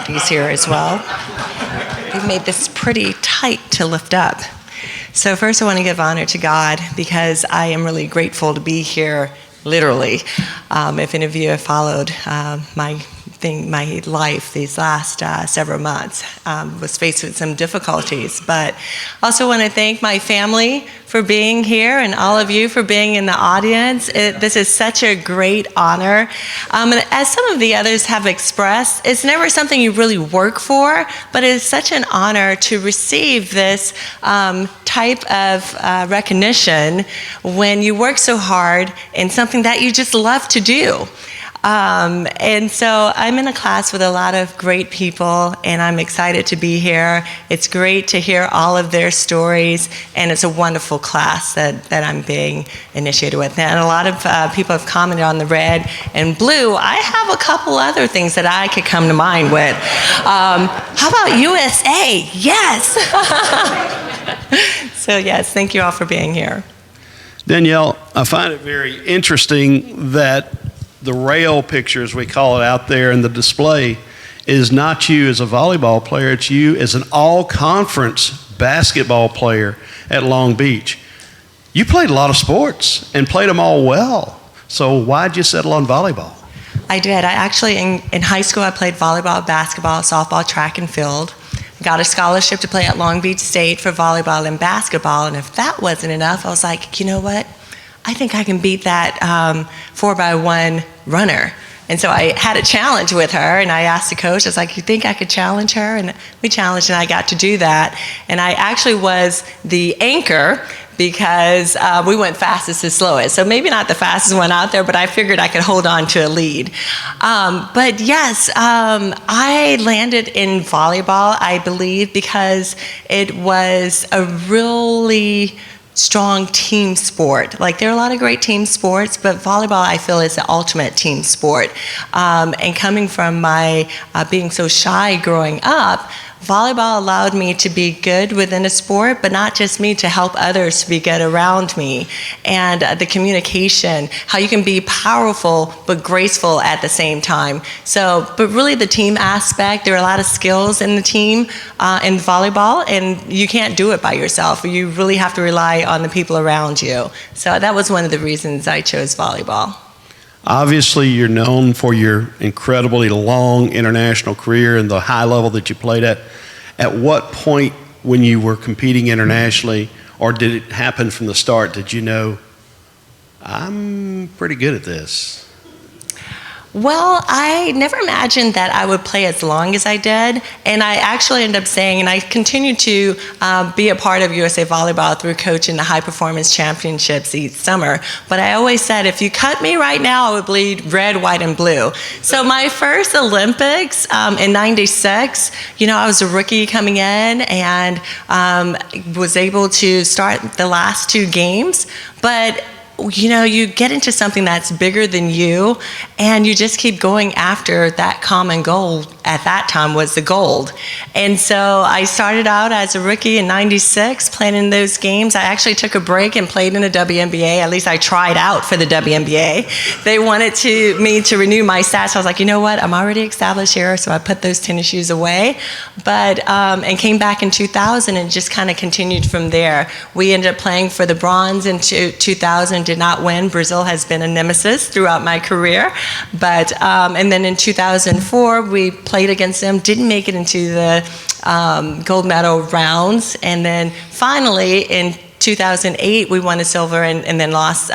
bodies here as well. We've made this pretty tight to lift up. So first I want to give honor to God because I am really grateful to be here, literally. If any of you have followed my life these last several months, was faced with some difficulties, but also want to thank my family for being here and all of you for being in the audience. This is such a great honor. And as some of the others have expressed, it's never something you really work for, but it is such an honor to receive this type of recognition when you work so hard in something that you just love to do. And so I'm in a class with a lot of great people, and I'm excited to be here. It's great to hear all of their stories, and it's a wonderful class that I'm being initiated with. And a lot of people have commented on the red and blue. I have a couple other things that I could come to mind with. How about USA? Yes! So yes, thank you all for being here. Danielle, I find it very interesting that the rail picture, as we call it out there in the display, is not you as a volleyball player, it's you as an all-conference basketball player at Long Beach. You played a lot of sports and played them all well, so why'd you settle on volleyball? I did. I actually, in high school, I played volleyball, basketball, softball, track, and field. I got a scholarship to play at Long Beach State for volleyball and basketball, and if that wasn't enough, I was like, you know what? I think I can beat that 4x1 runner. And so I had a challenge with her, and I asked the coach, I was like, you think I could challenge her? And we challenged, and I got to do that. And I actually was the anchor because we went fastest to slowest. So maybe not the fastest one out there, but I figured I could hold on to a lead. But yes, I landed in volleyball, I believe, because it was a really strong team sport. Like, there are a lot of great team sports, but volleyball, I feel, is the ultimate team sport. And coming from my being so shy growing up, volleyball allowed me to be good within a sport, but not just me, to help others to be good around me. And the communication, how you can be powerful but graceful at the same time. So, but really the team aspect, there are a lot of skills in the team in volleyball, and you can't do it by yourself. You really have to rely on the people around you. So that was one of the reasons I chose volleyball. Obviously, you're known for your incredibly long international career and the high level that you played at. At what point when you were competing internationally, or did it happen from the start, did you know, I'm pretty good at this? Well, I never imagined that I would play as long as I did, and I actually ended up saying, and I continued to be a part of USA Volleyball through coaching the high performance championships each summer, but I always said, if you cut me right now, I would bleed red, white, and blue. So my first Olympics in '96, you know, I was a rookie coming in and was able to start the last two games, but you know, you get into something that's bigger than you, and you just keep going after that common goal. At that time was the gold. And so I started out as a rookie in '96 playing in those games. I actually took a break and played in the WNBA. At least I tried out for the WNBA. They wanted me to renew my stats. I was like, you know what, I'm already established here, so I put those tennis shoes away. But and came back in 2000 and just kind of continued from there. We ended up playing for the bronze in 2000, did not win. Brazil has been a nemesis throughout my career. But and then in 2004, we played against them, didn't make it into the gold medal rounds, and then finally in 2008 we won a silver and then lost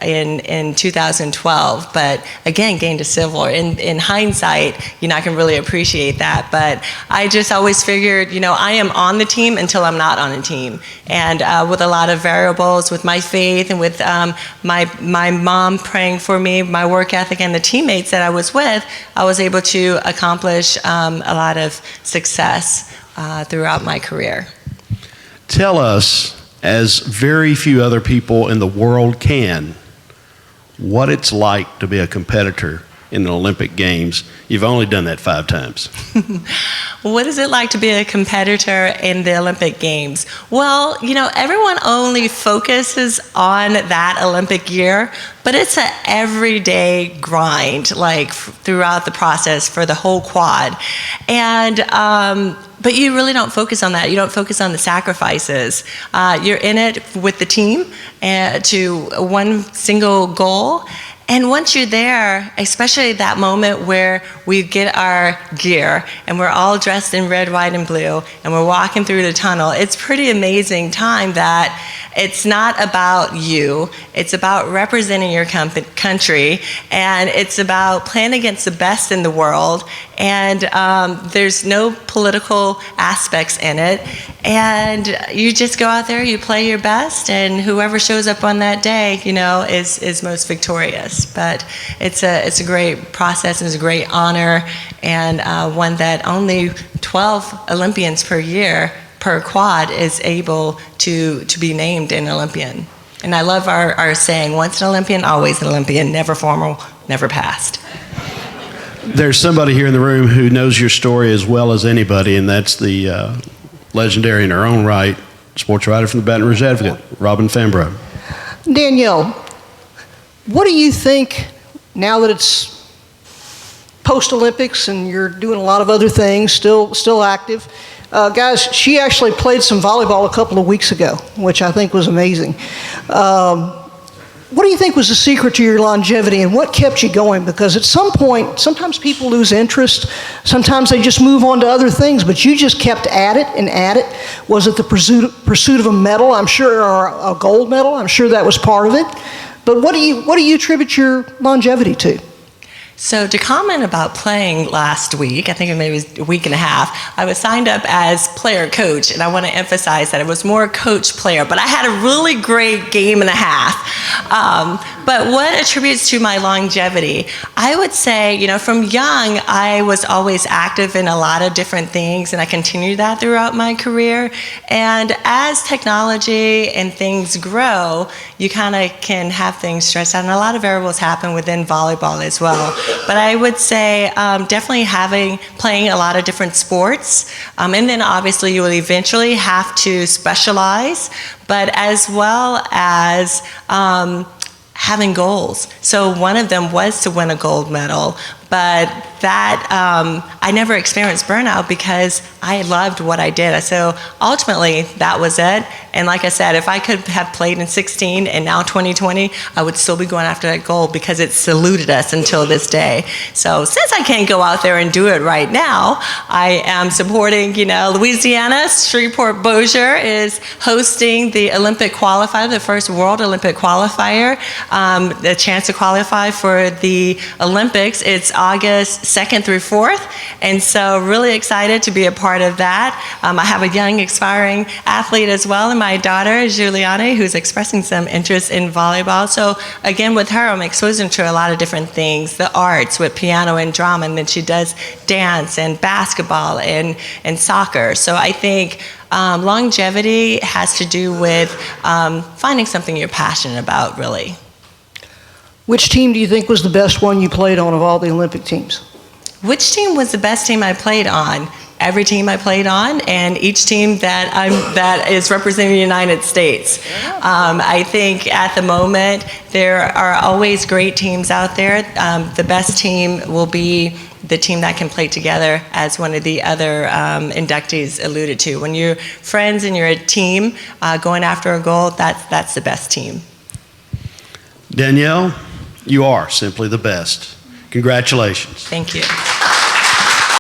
in 2012, but again gained a silver. In hindsight, you know, I can really appreciate that, but I just always figured, you know, I am on the team until I'm not on a team. And with a lot of variables, with my faith and with my mom praying for me, my work ethic, and the teammates that I was with, I was able to accomplish a lot of success throughout my career. Tell us, as very few other people in the world can, what it's like to be a competitor in the Olympic Games. You've only done that 5 times. What is it like to be a competitor in the Olympic Games? Well, everyone only focuses on that Olympic year, but it's an everyday grind, like throughout the process for the whole quad. And but you really don't focus on that. You don't focus on the sacrifices. You're in it with the team to one single goal. And once you're there, especially that moment where we get our gear and we're all dressed in red, white, and blue, and we're walking through the tunnel, it's pretty amazing time that it's not about you. It's about representing your country, and it's about playing against the best in the world. And there's no political aspects in it. And you just go out there, you play your best, and whoever shows up on that day, is most victorious. But it's a great process, and it's a great honor, and one that only 12 Olympians per year per quad is able to be named an Olympian. And I love our saying, once an Olympian, always an Olympian, never formal, never past. There's somebody here in the room who knows your story as well as anybody, and that's the legendary in her own right sports writer from the Baton Rouge Advocate, Robin Fambrough. Danielle, what do you think, now that it's post-Olympics and you're doing a lot of other things, still active? Guys, she actually played some volleyball a couple of weeks ago, which I think was amazing. What do you think was the secret to your longevity, and what kept you going? Because at some point, sometimes people lose interest. Sometimes they just move on to other things, but you just kept at it and at it. Was it the pursuit of a medal, I'm sure, or a gold medal? I'm sure that was part of it. But what do you attribute your longevity to? So to comment about playing last week, I think it maybe was a week and a half, I was signed up as player coach, and I want to emphasize that it was more coach player, but I had a really great game and a half. But what attributes to my longevity? I would say, from young, I was always active in a lot of different things, and I continued that throughout my career. And as technology and things grow, you kind of can have things stretched out, and a lot of variables happen within volleyball as well. But I would say definitely playing a lot of different sports, and then obviously you will eventually have to specialize, but as well as having goals. So one of them was to win a gold medal, but that I never experienced burnout because I loved what I did. So ultimately, that was it. And like I said, if I could have played in 16 and now 2020, I would still be going after that goal because it saluted us until this day. So since I can't go out there and do it right now, I am supporting, Louisiana. Shreveport Bossier is hosting the Olympic qualifier, the first World Olympic qualifier, the chance to qualify for the Olympics. It's August 2nd through 4th, and so really excited to be a part of that. I have a young, aspiring athlete as well, and my daughter, Juliana, who's expressing some interest in volleyball. So again, with her, I'm exposing to a lot of different things, the arts with piano and drama, and then she does dance and basketball and soccer. So I think longevity has to do with finding something you're passionate about, really. Which team do you think was the best one you played on of all the Olympic teams? Which team was the best team I played on? Every team I played on, and each team that is representing the United States. I think at the moment there are always great teams out there. The best team will be the team that can play together, as one of the other inductees alluded to. When you're friends and you're a team going after a goal, that's the best team. Danielle, you are simply the best. Congratulations. Thank you.